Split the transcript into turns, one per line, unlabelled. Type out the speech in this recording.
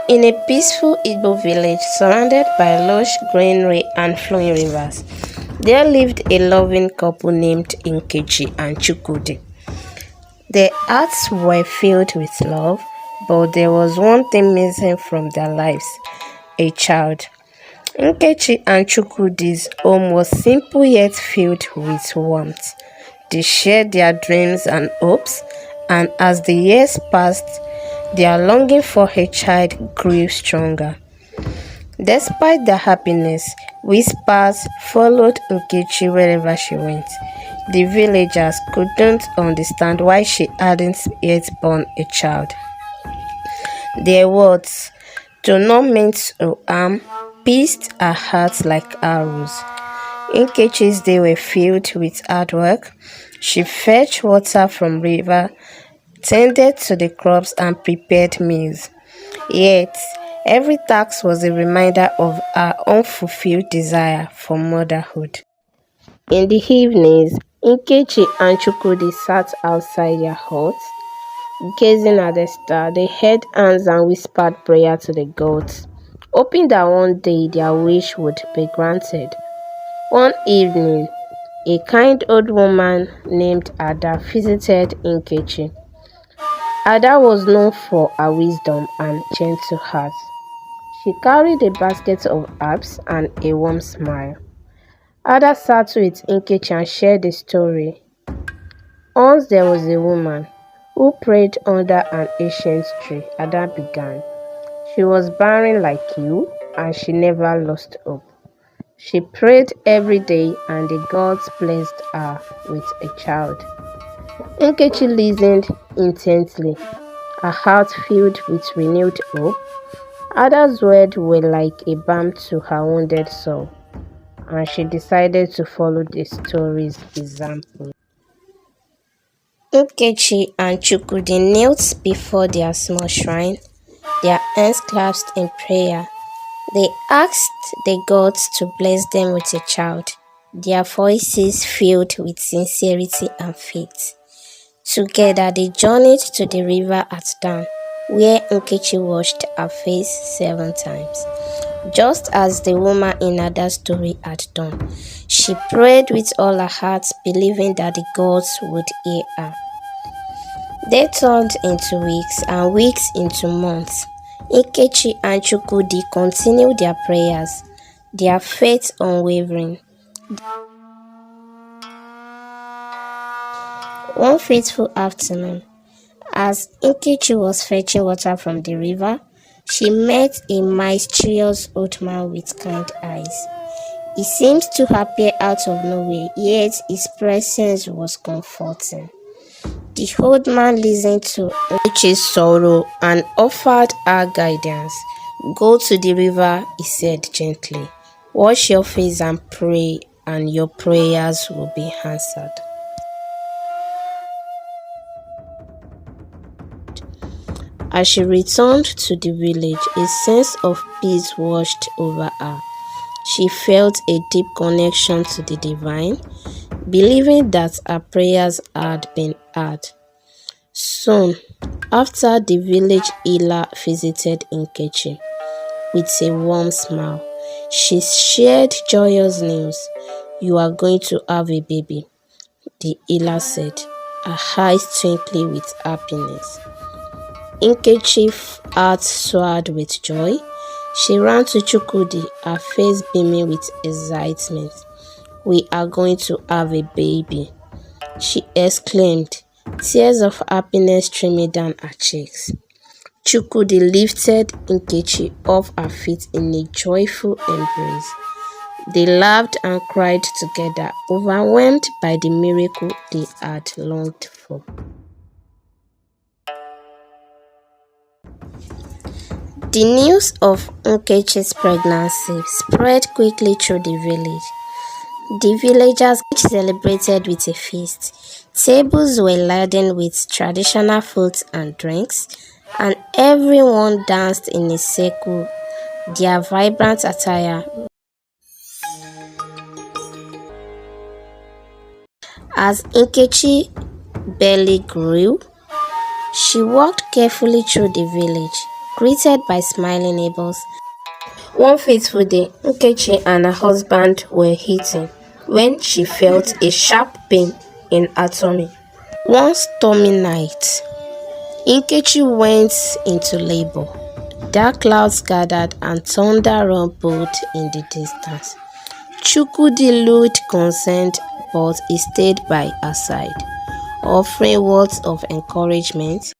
In a peaceful Igbo village surrounded by lush greenery and flowing rivers, there lived a loving couple named Nkechi and Chukwudi. Their hearts were filled with love, but there was one thing missing from their lives: a child. Nkechi and Chukwudi's home was simple yet filled with warmth. They shared their dreams and hopes, and as the years passed, their longing for a child grew stronger. Despite their happiness, whispers followed Nkechi wherever she went. The villagers couldn't understand why she hadn't yet born a child. Their words, though not meant to harm, pierced her heart like arrows. Nkechi's days were filled with hard work. She fetched water from river, tended to the crops and prepared meals. Yet, every task was a reminder of her unfulfilled desire for motherhood. In the evenings, Nkechi and Chukwudi sat outside their hut, gazing at the star. They held hands and whispered prayer to the gods, hoping that one day their wish would be granted. One evening, a kind old woman named Ada visited Nkechi. Ada was known for her wisdom and gentle heart. She carried a basket of herbs and a warm smile. Ada sat with Nkechi and shared a story. Once there was a woman who prayed under an ancient tree. Ada began. She was barren like you, and she never lost hope. She prayed every day, and the gods blessed her with a child. Nkechi listened intently, her heart filled with renewed hope. Ada's words were like a balm to her wounded soul, and she decided to follow the story's example. Nkechi and Chukwudi knelt before their small shrine, their hands clasped in prayer. They asked the gods to bless them with a child, their voices filled with sincerity and faith. Together they journeyed to the river at dawn, where Nkechi washed her face 7 times. Just as the woman in Ada's story had done, she prayed with all her heart, believing that the gods would hear her. They turned into weeks and weeks into months. Nkechi and Chukwudi continued their prayers, their faith unwavering. One fateful afternoon, as Nkechi was fetching water from the river, she met a mysterious old man with kind eyes. He seemed to appear out of nowhere, yet his presence was comforting. The old man listened to Nkechi's sorrow and offered her guidance. "Go to the river," he said gently. "Wash your face and pray, and your prayers will be answered." As she returned to the village, a sense of peace washed over her. She felt a deep connection to the divine, believing that her prayers had been heard. Soon after, the village healer visited Nkechi with a warm smile. She shared joyous news. "You are going to have a baby," the healer said, her eyes twinkling with happiness. Nkechi's heart soared with joy. She ran to Chukwudi, her face beaming with excitement. "We are going to have a baby," she exclaimed, tears of happiness streaming down her cheeks. Chukwudi lifted Nkechi off her feet in a joyful embrace. They laughed and cried together, overwhelmed by the miracle they had longed for. The news of Nkechi's pregnancy spread quickly through the village. The villagers celebrated with a feast. Tables were laden with traditional foods and drinks, and everyone danced in a circle, their vibrant attire. As Nkechi's belly grew, she walked carefully through the village, greeted by smiling neighbors. One fateful day, Nkechi and her husband were eating when she felt a sharp pain in her tummy. One stormy night, Nkechi went into labor. Dark clouds gathered and thunder rumbled in the distance. Chukwudi looked concerned, but he stayed by her side, offering words of encouragement.